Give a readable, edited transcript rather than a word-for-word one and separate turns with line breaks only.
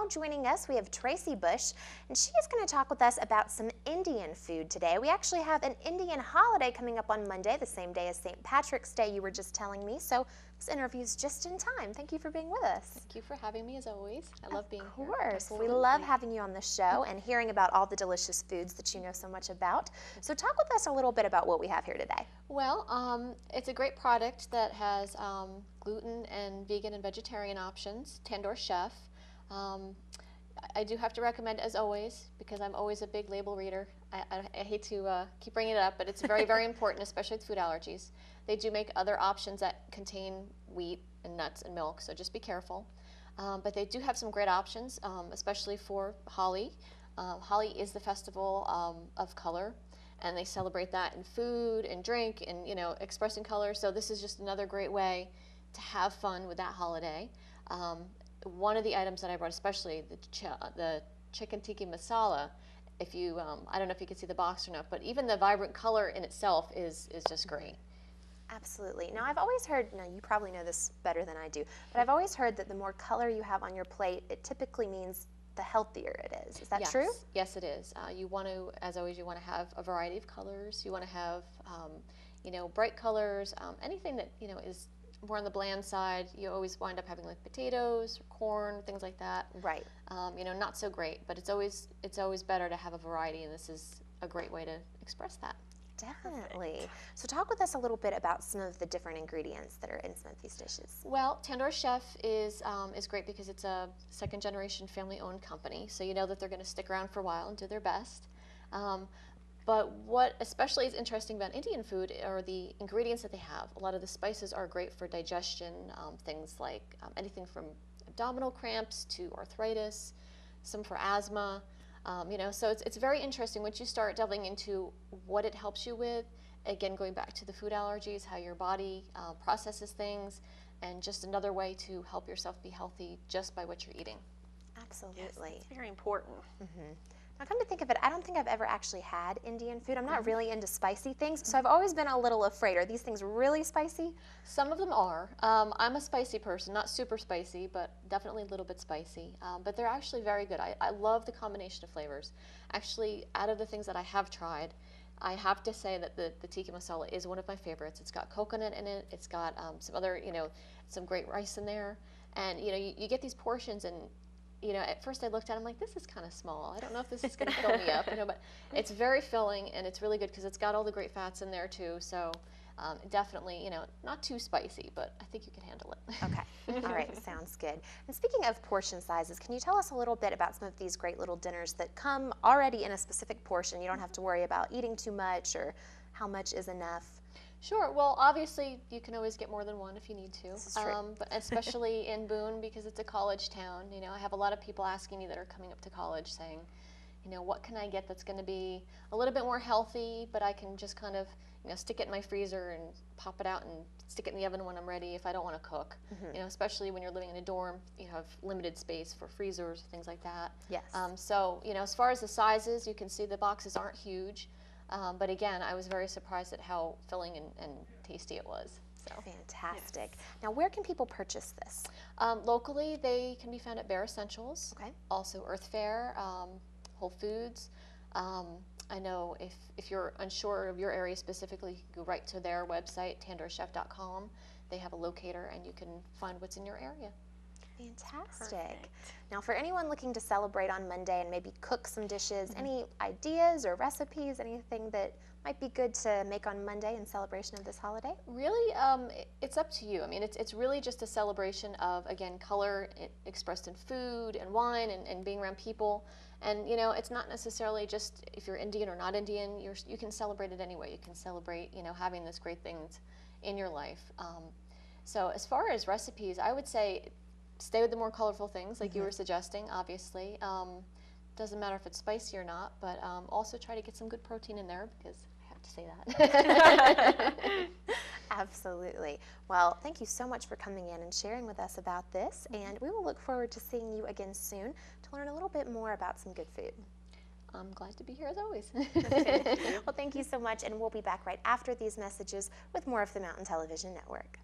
joining us, we have Tracy Bush, and she is going to talk with us about some Indian food today. We actually have an Indian holiday coming up on Monday, the same day as St. Patrick's Day, you were just telling me, so this interview is just in time. Thank you for being with us.
Thank you for having me, as always. I love being here.
Of course. We love having you on the show and hearing about all the delicious foods that you know so much about. So talk with us a little bit about what we have here today.
Well, it's a great product that has gluten and vegan and vegetarian options, Tandoor Chef. I do have to recommend, as always, because I'm always a big label reader. I hate to keep bringing it up, but it's very, very important, especially with food allergies. They do make other options that contain wheat and nuts and milk, so just be careful. But they do have some great options, especially for Holi. Holi is the festival of color, and they celebrate that in food and drink and, you know, expressing color. So this is just another great way to have fun with that holiday. One of the items that I brought, especially the chicken tikka masala, if you, I don't know if you can see the box or not, but even the vibrant color in itself is just great.
Absolutely. Now, I've always heard, now you probably know this better than I do, but I've always heard that the more color you have on your plate, it typically means the healthier it is. Is that true?
Yes, it is. You want to, as always, you want to have a variety of colors. You want to have, you know, bright colors. Anything that, you know, is more on the bland side, you always wind up having like potatoes or corn, things like that.
Right.
You know, not so great, but it's always better to have a variety, and this is a great way to express that.
Definitely.
Perfect.
So talk with us a little bit about some of the different ingredients that are in some of these dishes.
Well, Tandoor Chef is great because it's a second-generation family-owned company, so you know that they're going to stick around for a while and do their best. But what especially is interesting about Indian food are the ingredients that they have. A lot of the spices are great for digestion, things like anything from abdominal cramps to arthritis, some for asthma. You know, so it's very interesting once you start delving into what it helps you with. Again, going back to the food allergies, how your body processes things, and just another way to help yourself be healthy just by what you're eating.
Absolutely.
Yes, it's very important.
Mm-hmm. Now, come to think of it, I don't think I've ever actually had Indian food. I'm not really into spicy things, so I've always been a little afraid. Are these things really spicy?
Some of them are. I'm a spicy person, not super spicy, but definitely a little bit spicy. But they're actually very good. I love the combination of flavors. Actually, out of the things that I have tried, I have to say that the tikka masala is one of my favorites. It's got coconut in it. It's got some other, you know, some great rice in there. And, you know, you get these portions, and you know, at first I looked at it, I'm like, this is kind of small. I don't know if this is going to fill me up, you know, but it's very filling, and it's really good because it's got all the great fats in there too. So definitely, you know, not too spicy, but I think you can handle it.
Okay. All right. Sounds good. And speaking of portion sizes, can you tell us a little bit about some of these great little dinners that come already in a specific portion? You don't have to worry about eating too much or how much is enough.
Sure. Well, obviously, you can always get more than one if you need to.
This is true.
But especially in Boone, because it's a college town. You know, I have a lot of people asking me that are coming up to college saying, you know, what can I get that's going to be a little bit more healthy, but I can just kind of, you know, stick it in my freezer and pop it out and stick it in the oven when I'm ready if I don't want to cook.
Mm-hmm.
You know, especially when you're living in a dorm, you have limited space for freezers, things like that.
Yes.
So, you know, as far as the sizes, you can see the boxes aren't huge. But again, I was very surprised at how filling and tasty it was. So.
Fantastic.
Yes.
Now, where can people purchase this?
Locally, they can be found at Bare Essentials.
Okay.
Also Earth Fare, Whole Foods. I know if you're unsure of your area specifically, you can go right to their website, tandoorchef.com. They have a locator, and you can find what's in your area.
Fantastic.
Perfect.
Now, for anyone looking to celebrate on Monday and maybe cook some dishes, any ideas or recipes, anything that might be good to make on Monday in celebration of this holiday?
Really, it's up to you. I mean, it's really just a celebration of, again, color expressed in food and wine and being around people. And, you know, it's not necessarily just if you're Indian or not Indian, you can celebrate it anyway. You can celebrate, you know, having this great things in your life. So as far as recipes, I would say stay with the more colorful things like you were suggesting, obviously. Doesn't matter if it's spicy or not, but also try to get some good protein in there because I have to say that.
Absolutely. Well, thank you so much for coming in and sharing with us about this, and we will look forward to seeing you again soon to learn a little bit more about some good food.
I'm glad to be here as always.
Well, thank you so much, and we'll be back right after these messages with more of the Mountain Television Network.